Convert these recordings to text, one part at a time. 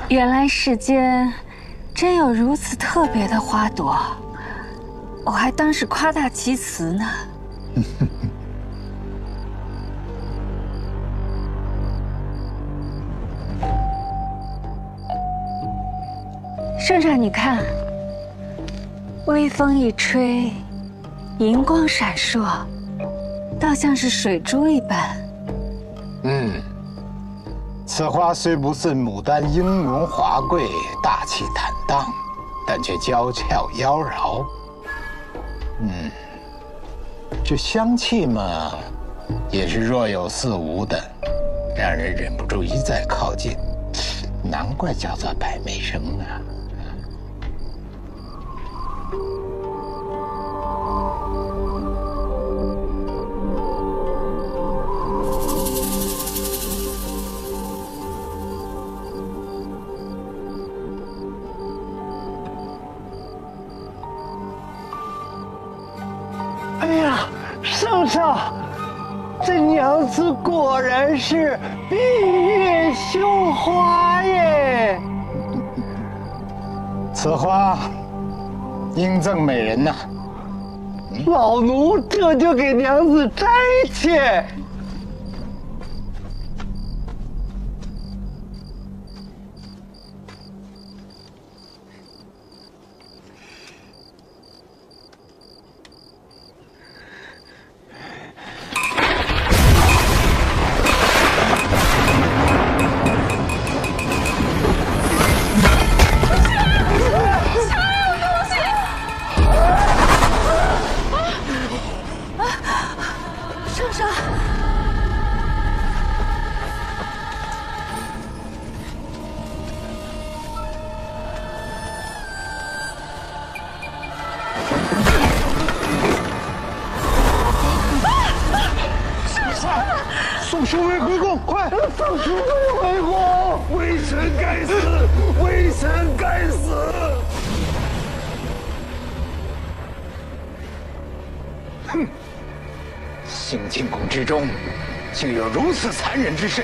原来世间真有如此特别的花朵，我还当是夸大其词呢。圣上，你看，微风一吹，银光闪烁，倒像是水珠一般。此花虽不似牡丹英容华贵、大气坦荡，但却娇俏妖娆。这香气嘛，也是若有似无的，让人忍不住一再靠近。难怪叫做百媚生啊！哎呀，圣上，这娘子果然是闭月羞花耶！此花应赠美人呐。老奴这就给娘子摘去。圣上，宋叔卫回宫，快！宋叔卫回宫！微臣该死，微臣该死！哼！兴庆宫之中，竟有如此残忍之事！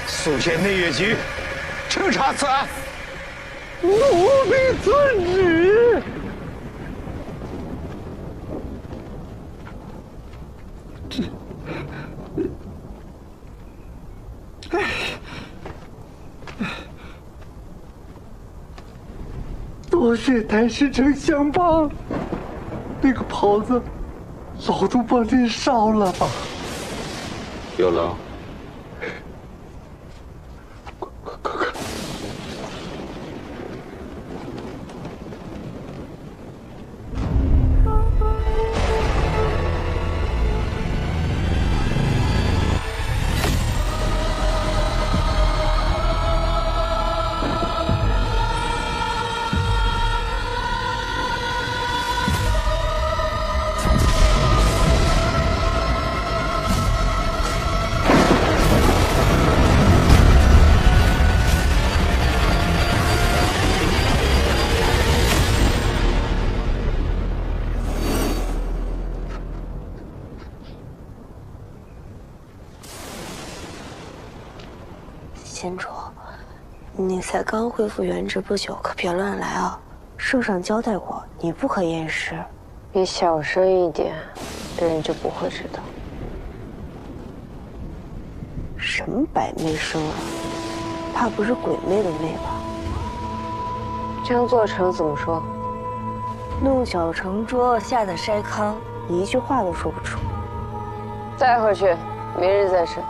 速遣内乐局彻查此案。奴婢遵旨。多谢太师丞相帮，那个袍子，老奴帮您烧了。有劳。快！贤主，你才刚恢复原职不久，可别乱来啊！圣上交代过，你不可验尸。你小声一点，别人就不会知道。什么百媚生啊？怕不是鬼魅的魅吧？江作成怎么说？弄巧成拙，下得筛糠，一句话都说不出。再回去，明日再审。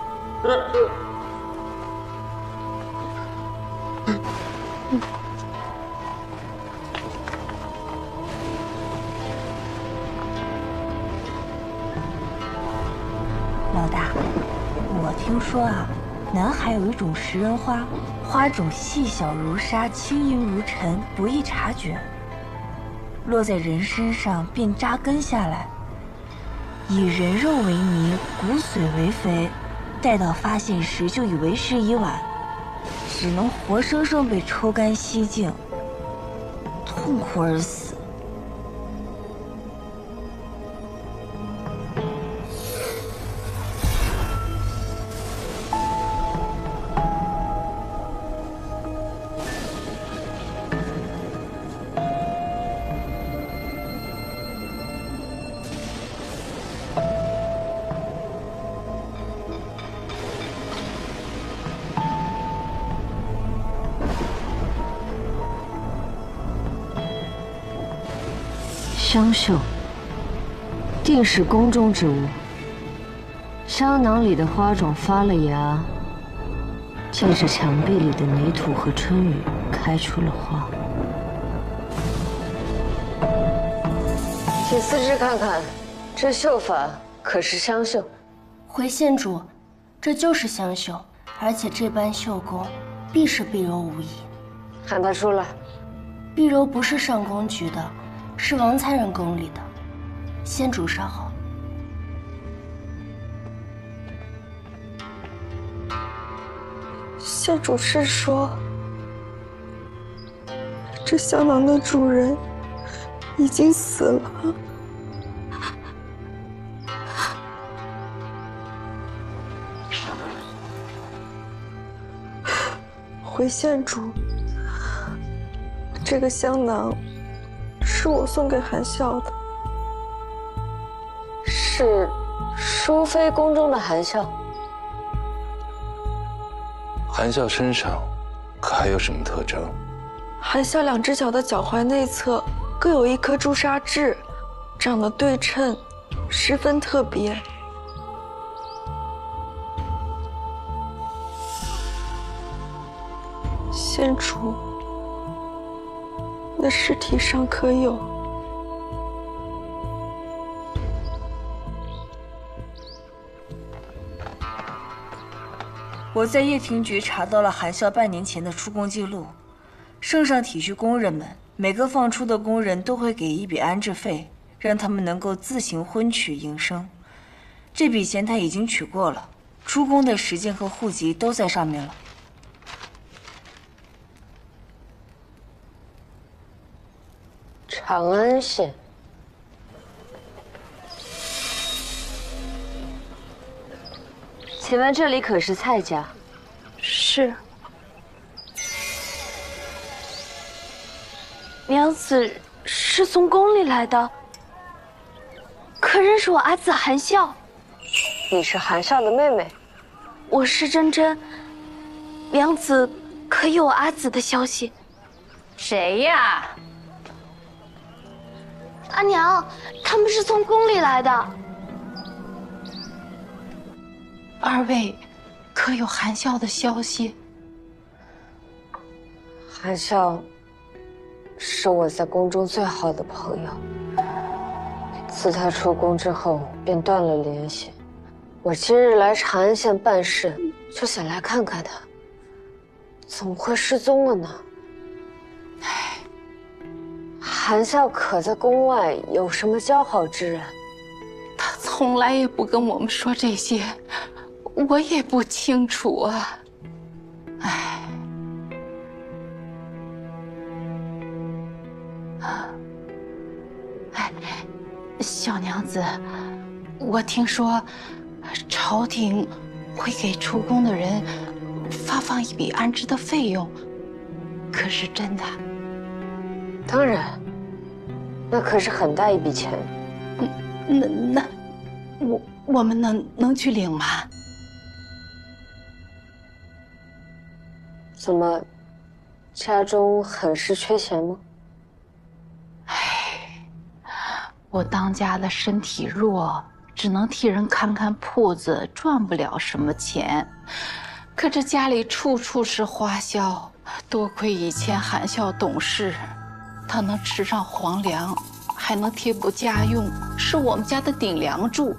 老大，我听说啊，南海有一种食人花，花种细小如沙，轻盈如尘，不易察觉。落在人身上便扎根下来，以人肉为泥，骨髓为肥，待到发现时就以为时已晚，只能活生生被抽干吸净，痛苦而死。香绣，定是宫中之物。香囊里的花种发了芽，借着墙壁里的泥土和春雨开出了花。请四肢看看，这绣法可是香绣？回县主，这就是香绣，而且这般绣工，必是碧柔无疑。喊他出来。碧柔不是上宫局的，是王才人宫里的。县主稍后。县主是说，这香囊的主人已经死了。回县主，这个香囊是我送给韩笑的。是淑妃宫中的韩笑。韩笑身上可还有什么特征？韩笑2只脚的脚踝内侧各有一颗朱砂痣，长得对称，十分特别。县主，那尸体上可有？我在掖庭局查到了韩笑半年前的出宫记录，圣上体恤工人们，每个放出的工人都会给一笔安置费，让他们能够自行婚娶营生。这笔钱他已经取过了，出宫的时间和户籍都在上面了。长安县。请问这里可是蔡家？是。娘子是从宫里来的，可认识我阿姊韩笑？你是韩笑的妹妹？我是珍珍。娘子可有阿姊的消息？谁呀？阿娘，他们是从宫里来的。二位可有韩笑的消息？韩笑是我在宫中最好的朋友，自他出宫之后便断了联系。我今日来长安县办事，就想来看看他，怎么会失踪了呢？唉，韩笑可在宫外有什么交好之人？他从来也不跟我们说这些，我也不清楚啊。唉，小娘子，我听说朝廷会给出宫的人发放一笔安置的费用，可是真的？当然，那可是很大一笔钱。我们能去领吗？怎么，家中很是缺钱吗？我当家的身体弱，只能替人看看铺子，赚不了什么钱。可这家里处处是花销，多亏以前韩笑懂事，他能吃上皇粮，还能贴补家用，是我们家的顶梁柱。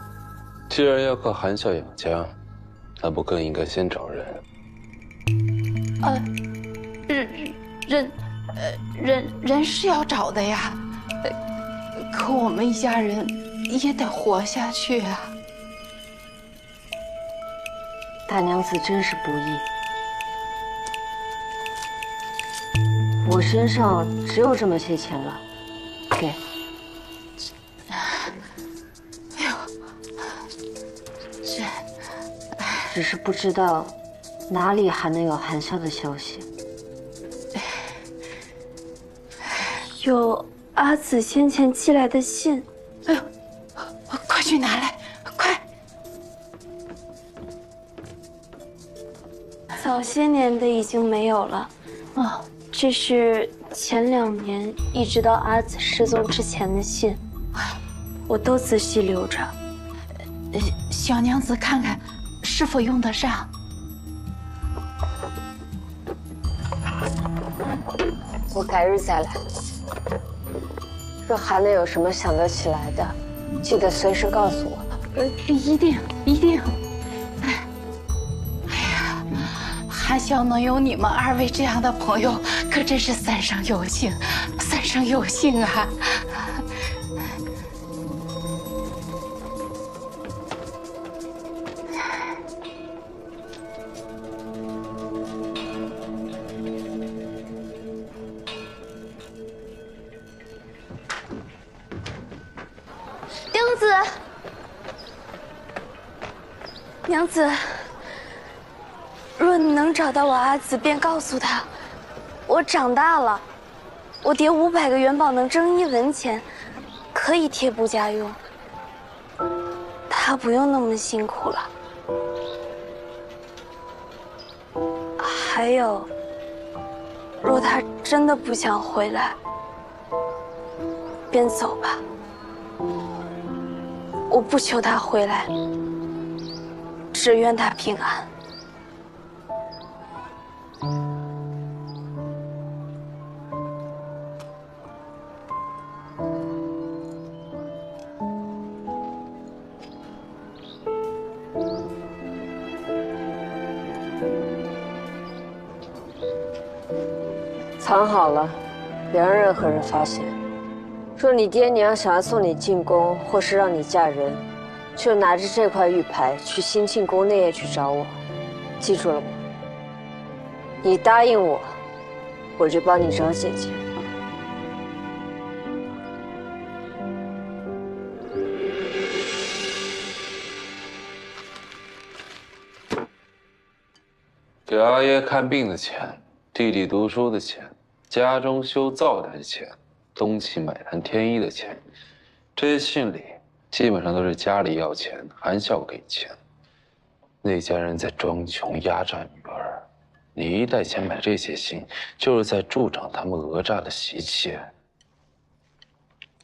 既然要靠韩笑养家，那不更应该先找人？人是要找的呀，可我们一家人也得活下去啊。大娘子真是不易，我身上只有这么些钱了，给。哎呦，只是不知道哪里还能有韩笑的消息。有阿紫先前寄来的信。哎呦，快去拿来，快！早些年的已经没有了。这是前2年一直到阿紫失踪之前的信。我都仔细留着。小娘子看看，是否用得上？我改日再来。若还能有什么想得起来的，记得随时告诉我。一定一定。哎呀，韩笑能有你们2位这样的朋友，可真是三生有幸，三生有幸啊！娘子，娘子，若你能找到我阿紫，便告诉他，我长大了，我叠500个元宝能挣1文钱，可以贴补家用。他不用那么辛苦了。还有，若他真的不想回来，便走吧。我不求他回来，只愿他平安。藏好了，别让任何人发现。若你爹娘想要送你进宫，或是让你嫁人，就拿着这块玉牌去兴庆宫内夜去找我。记住了吗？你答应我，我就帮你找姐姐。给阿爷看病的钱，弟弟读书的钱，家中修灶台的钱，东起买炭添衣的钱，这些信里基本上都是家里要钱，含笑给钱。那家人在装穷压榨女儿，你一带钱买这些信，就是在助长他们讹诈的习气。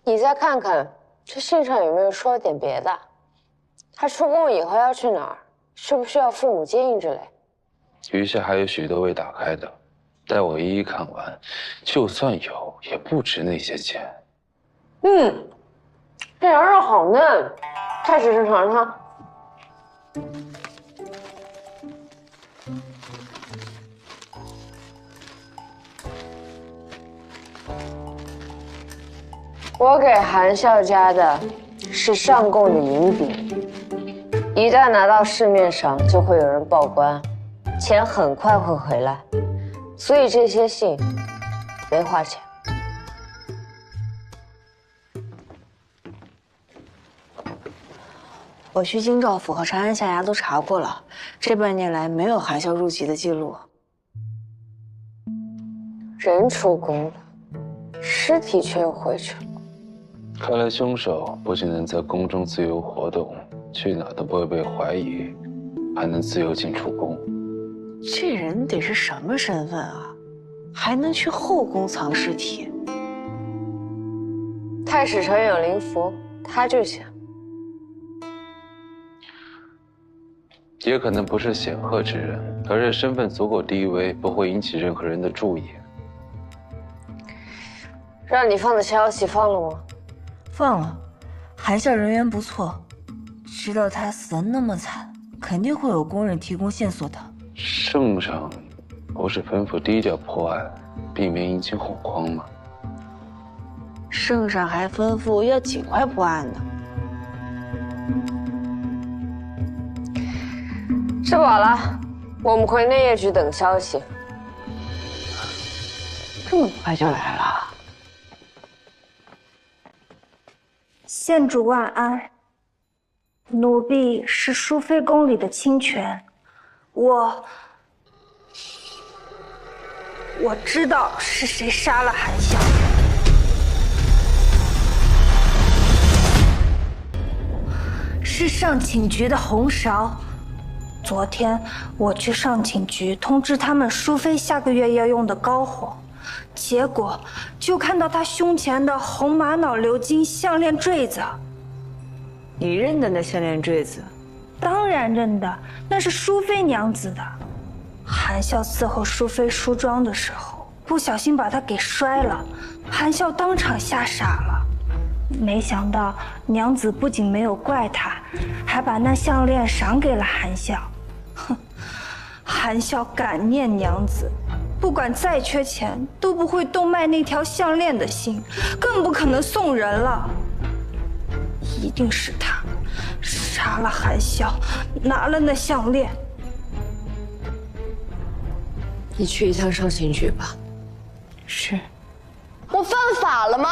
你再看看这信上有没有说点别的？他出宫以后要去哪儿？需不需要父母接应之类？余下还有许多未打开的，待我一一看完，就算有，也不值那些钱。这羊肉好嫩，太吃尝尝。我给韩笑家的是上贡的银饼，一旦拿到市面上，就会有人报关，钱很快会回来，所以这些信没花钱。我去京兆府和长安县衙都查过了，这半年来没有韩笑入籍的记录。人出宫了，尸体却又回去了。看来凶手不仅能在宫中自由活动，去哪都不会被怀疑，还能自由进出宫。这人得是什么身份啊？还能去后宫藏尸体？太史城有灵符，他就行。也可能不是显赫之人，而是身份足够低微，不会引起任何人的注意。让你放的消息放了吗？放了。韩笑人缘不错，知道他死得那么惨，肯定会有工人提供线索的。圣上不是吩咐低调破案，避免引起恐慌吗？圣上还吩咐要尽快破案呢。吃饱了，我们回内夜局等消息。这么快就来了？县主万安，奴婢是淑妃宫里的清泉，我知道是谁杀了韩笑。是上寝局的红芍。昨天我去上寝局通知他们淑妃下个月要用的膏肓，结果就看到她胸前的红玛瑙鎏金项链坠子，你认得那项链坠子？当然认得，那是淑妃娘子的。含笑伺候淑妃梳妆的时候，不小心把它给摔了，含笑当场吓傻了。没想到娘子不仅没有怪他，还把那项链赏给了含笑。哼，含笑感念娘子，不管再缺钱都不会动卖那条项链的心，更不可能送人了。一定是他杀了含笑，拿了那项链。你去一趟上刑局吧。是。我犯法了吗？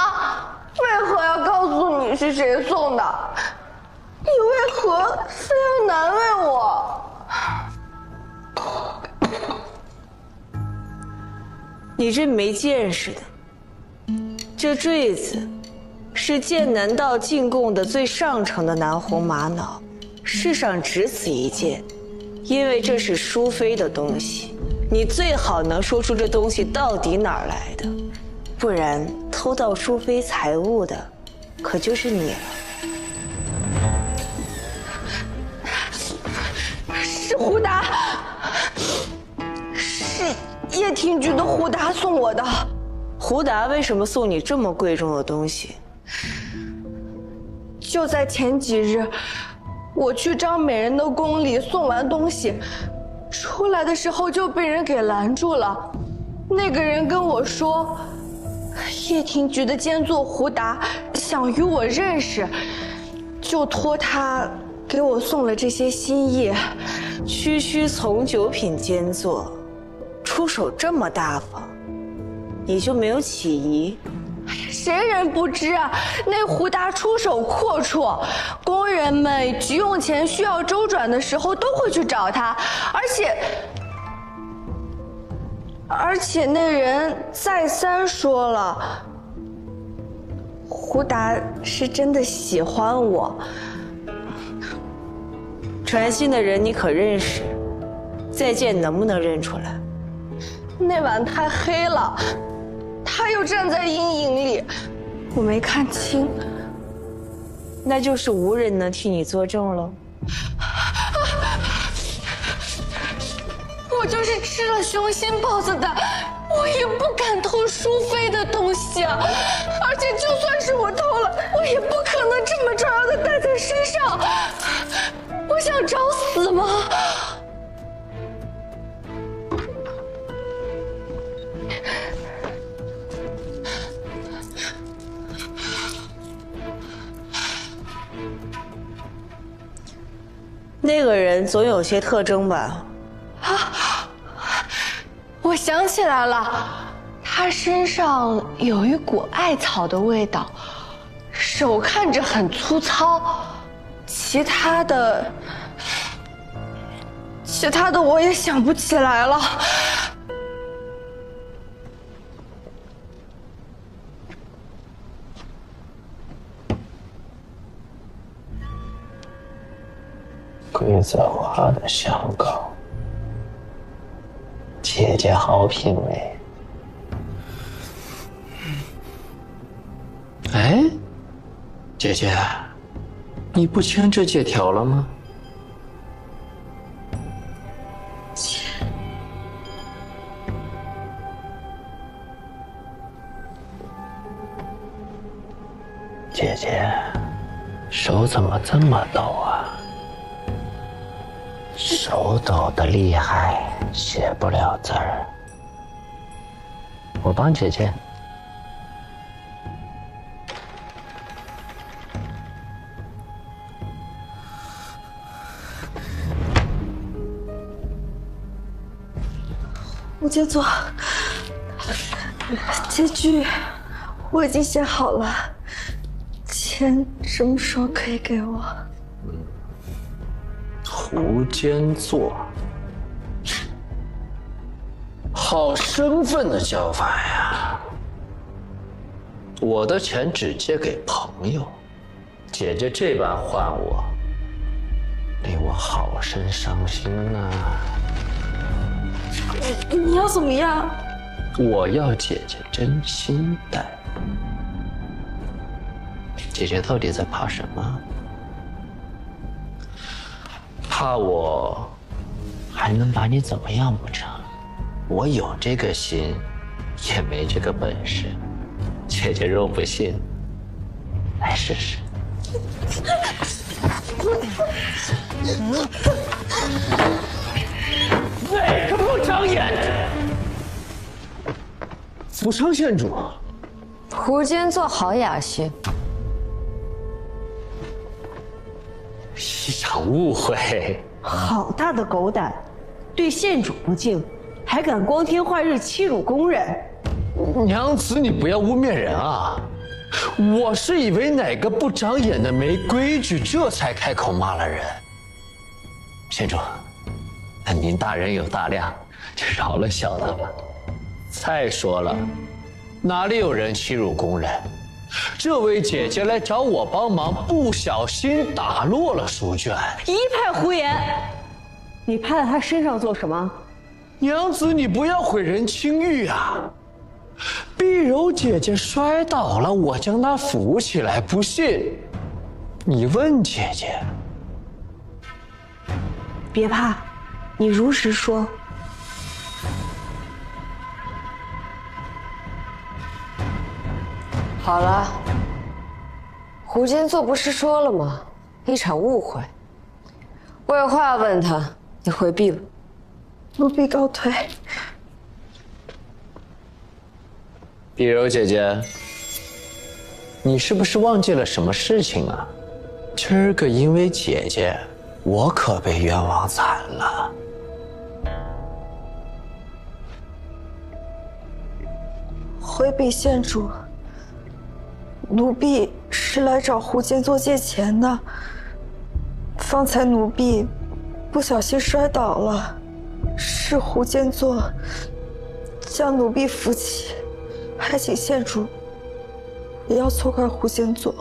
为何要告诉你是谁送的？你为何非要难为我？你这没见识的，这坠子是剑南道进贡的最上乘的南红玛瑙，世上只此一件，因为这是淑妃的东西，你最好能说出这东西到底哪儿来的，不然偷盗淑妃财物的，可就是你了。是胡达，是叶庭菊的胡达送我的。胡达为什么送你这么贵重的东西？就在前几日，我去张美人的宫里送完东西，出来的时候就被人给拦住了。那个人跟我说，叶庭菊的监座胡达想与我认识，就托他给我送了这些心意。区区从九品监座，出手这么大方，你就没有起疑？谁人不知啊？那胡达出手阔绰，工人们急用钱需要周转的时候都会去找他，而且那人再三说了，胡达是真的喜欢我。传信的人你可认识？再见能不能认出来？那晚太黑了，他又站在阴影里，我没看清。那就是无人能替你作证喽。我就是吃了雄心豹子胆，我也不敢偷淑妃的东西啊！而且就算是我偷了，我也不可能这么重要的带在身上。我想找死吗？那个人总有些特征吧？啊！我想起来了，他身上有一股艾草的味道，手看着很粗糙，其他的我也想不起来了。桂泽花的香膏，姐姐好品味。哎，姐姐，你不签这借条了吗？姐姐，手怎么这么抖啊？手抖的厉害，写不了字儿。我帮姐姐。吴监座，这句我已经写好了，钱什么时候可以给我？胡监座，好身份的叫法呀！我的钱只借给朋友，姐姐这般换我，令我好生伤心啊！你要怎么样？我要姐姐真心待。姐姐到底在怕什么？怕我还能把你怎么样不成？我有这个心，也没这个本事。姐姐若不信，来试试。哪个不长眼？福昌县主，胡坚做好雅兴。一场误会。好大的狗胆，对县主不敬，还敢光天化日欺辱宫人。娘子，你不要污蔑人啊！我是以为哪个不长眼的没规矩，这才开口骂了人。县主，那您大人有大量，就饶了小的吧。再说了，哪里有人欺辱宫人？这位姐姐来找我帮忙，不小心打落了书卷。一派胡言！你趴在她身上做什么？娘子，你不要毁人清誉啊！碧柔姐姐摔倒了，我将她扶起来，不信你问姐姐。别怕，你如实说。好了，胡坚做不是说了吗？一场误会。我有话要问他，你回避吧。奴婢告退。碧柔姐姐，你是不是忘记了什么事情啊？今儿个因为姐姐，我可被冤枉惨了。回禀县主，奴婢是来找胡坚做借钱的。方才奴婢不小心摔倒了，是胡坚做将奴婢扶起，还请县主也要错怪胡坚做。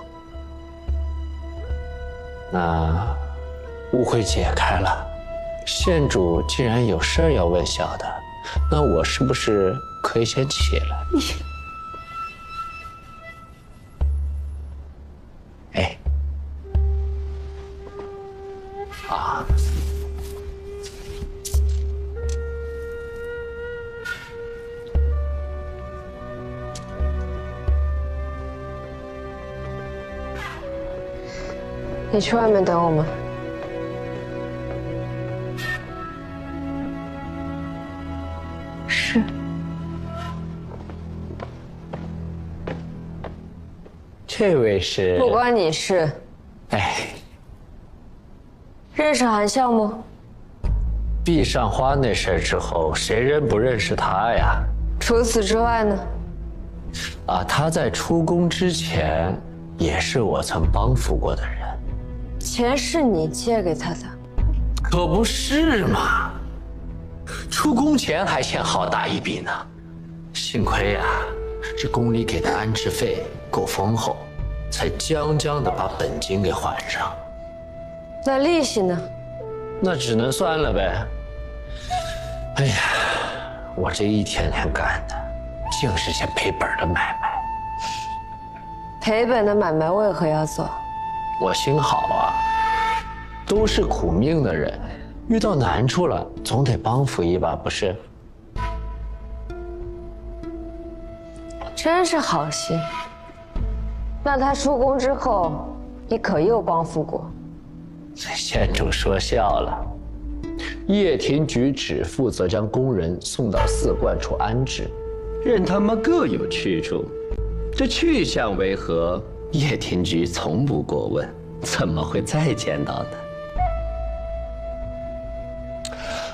那误会解开了，县主既然有事儿要问小的，那我是不是可以先起来？哎，啊，你去外面等我们。是。这位是？不关你事。哎，认识韩笑吗？壁上花那事儿之后，谁认不认识他呀？除此之外呢？啊，他在出宫之前，也是我曾帮扶过的人。钱是你借给他的？可不是嘛！出宫前还欠好大一笔呢，幸亏呀，这宫里给的安置费够丰厚，才将将的把本金给还上。那利息呢？那只能算了呗。哎呀，我这一天天干的，竟是件赔本的买卖。赔本的买卖为何要做？我心好啊，都是苦命的人，遇到难处了，总得帮扶一把，不是？真是好心。那他出宫之后，你可又帮扶过？县主说笑了，掖庭局只负责将宫人送到寺观处安置，任他们各有去处。这去向为何，掖庭局从不过问，怎么会再见到呢？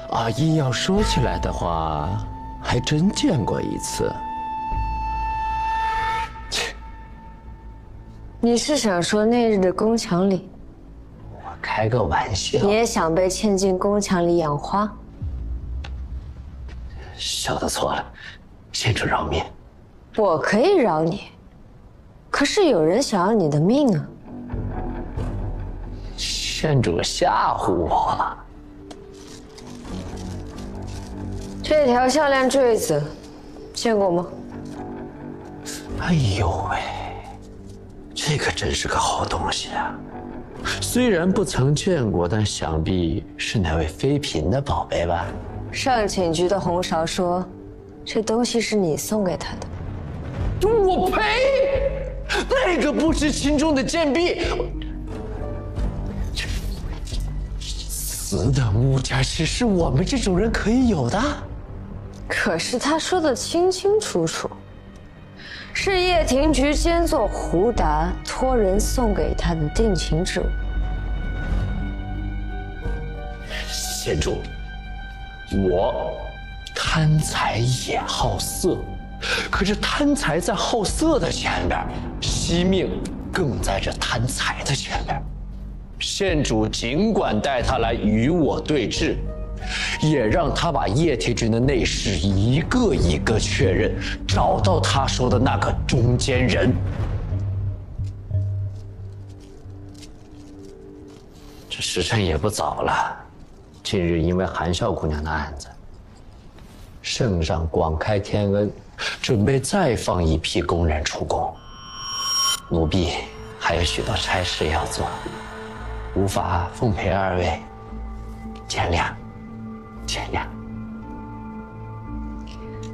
啊，硬要说起来的话，还真见过一次。你是想说那日的宫墙里？我开个玩笑。你也想被嵌进宫墙里养花？小的错了，县主饶命。我可以饶你，可是有人想要你的命啊！县主吓唬我。这条项链坠子，见过吗？哎呦喂，这可真是个好东西啊！虽然不曾见过，但想必是哪位妃嫔的宝贝吧？上寝局的红芍说，这东西是你送给他的。我呸！那个不知轻重的贱婢，此等物件岂是我们这种人可以有的？可是他说的清清楚楚，是掖庭局监座胡达托人送给他的定情之物。县主，我贪财也好色，可是贪财在好色的前边，惜命更在这贪财的前边。县主尽管带他来与我对峙，也让他把掖庭局的内事一个一个确认，找到他说的那个中间人。这时辰也不早了，近日因为韩笑姑娘的案子，圣上广开天恩，准备再放一批工人出宫。奴婢还有许多差事要做，无法奉陪二位，见谅，见谅。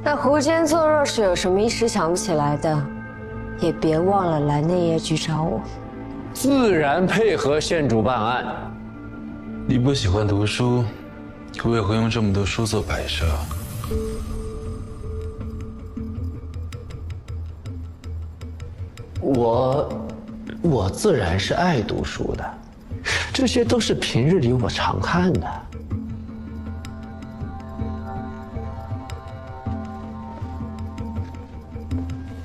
那胡监座若是有什么一时想不起来的，也别忘了来内业局找我。自然配合县主办案。你不喜欢读书，为何用这么多书做摆设？我自然是爱读书的，这些都是平日里我常看的。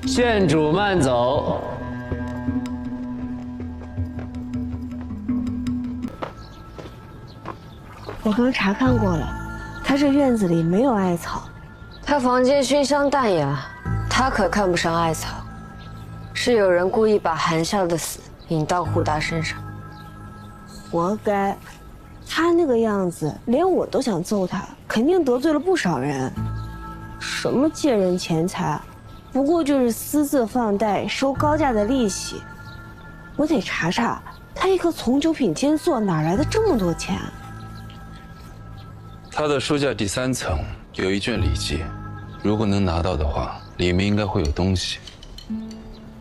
县主慢走。我刚查看过了，他这院子里没有艾草。他房间熏香淡雅，他可看不上艾草。是有人故意把韩笑的死引到胡达身上。活该，他那个样子，连我都想揍他，肯定得罪了不少人。什么借人钱财，不过就是私自放贷，收高价的利息。我得查查，他一个从九品监座哪来的这么多钱？他的书架第3层有一卷礼记，如果能拿到的话，里面应该会有东西。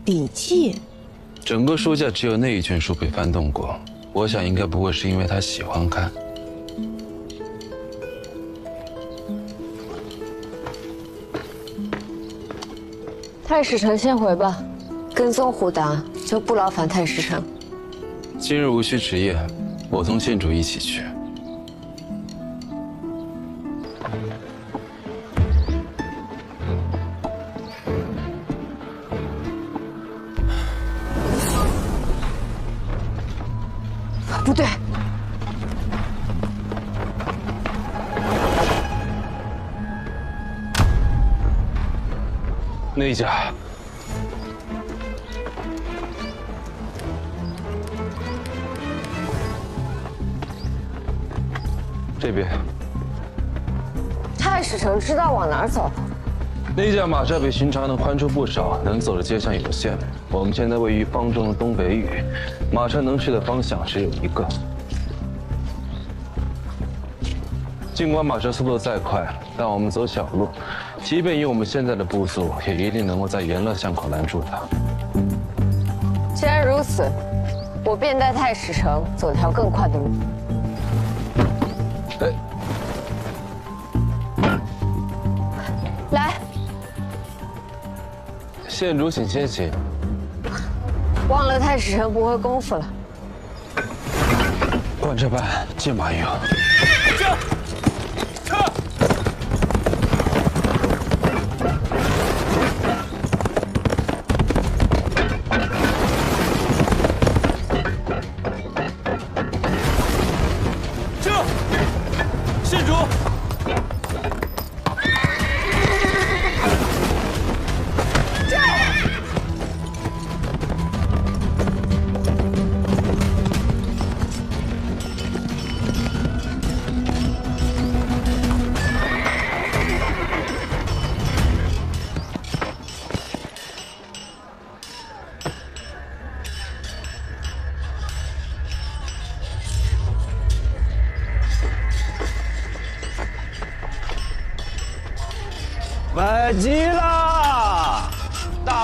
礼记？整个书架只有那一卷书被翻动过，我想应该不会是因为他喜欢看。太史丞先回吧，跟踪胡达就不劳烦太史丞。今日无需值夜，我同县主一起去。不对，那家。这边。太史丞知道往哪儿走。那架马车比寻常的宽出不少，能走的街巷有限。我们现在位于方中的东北隅，马车能去的方向只有一个。尽管马车速度再快，但我们走小路，即便以我们现在的步速，也一定能够在延乐巷口拦住它。既然如此，我便带太史丞走条更快的路。来。县主，请先行。忘了太史丞不会功夫了。观这班，借马营。县主。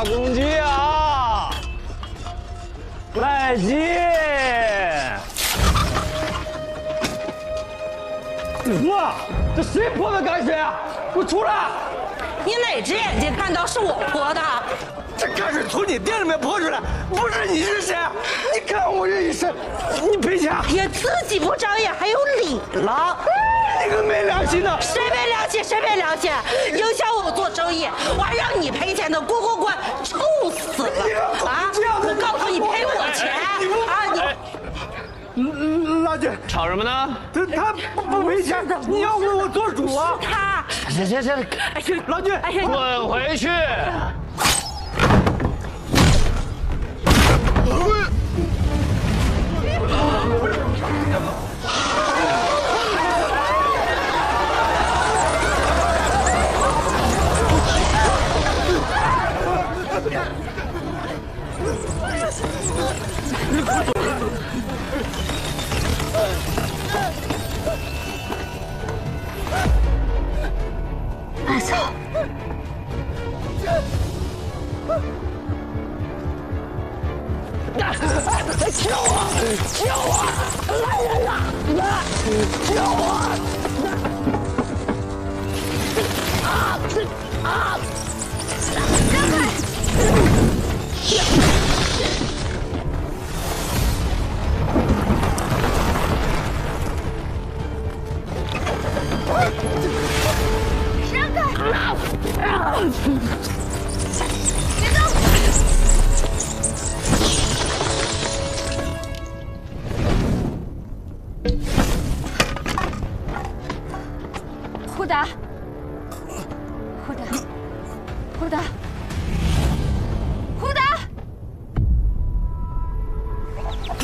大公鸡啊！来鸡！哇，这谁泼的泔水啊？给我出来！你哪只眼睛看到是我泼的？这泔水从你店里面泼出来，不是你是谁？你看我这一身，你赔钱！也自己不长眼，还有理了？你个没良心的！谁没良心？谁没良心？影响我做生意，我还让你赔钱呢！滚滚滚，臭死了！啊！我告诉你赔我钱啊！你。老姐，吵什么呢？他不赔钱，你要为我做主啊！他，行，老姐，滚回去！艾草，救我！救我！来人呐！救我！让开！别动！胡达，胡达，胡达，胡达！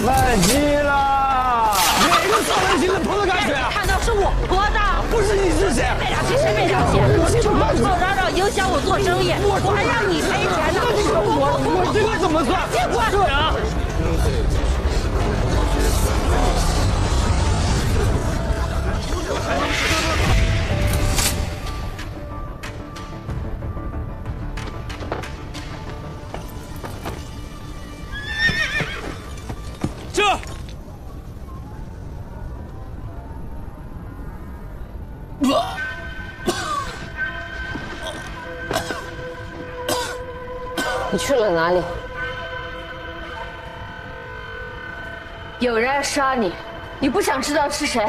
卖鸡了！哪个丧良心的泼的泔水啊？看到是我泼的，不是你是谁？没良心，谁没良心？吵吵嚷嚷影响我做生意，我还让你赔钱呢！我这个怎么算？别管！对啊。这。你去了哪里？有人要杀你，你不想知道是谁？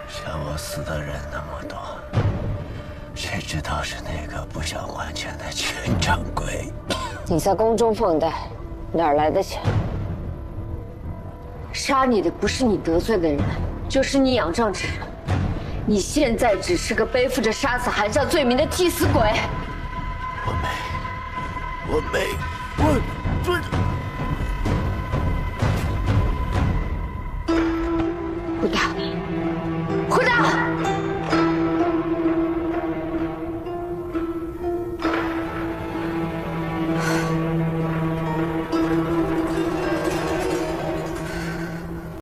想我死的人那么多，谁知道是哪个不想还钱的钱掌柜？你在宫中放贷，哪儿来的钱？杀你的不是你得罪的人，就是你仰仗之人。你现在只是个背负着杀死韩笑罪名的替死鬼。我没，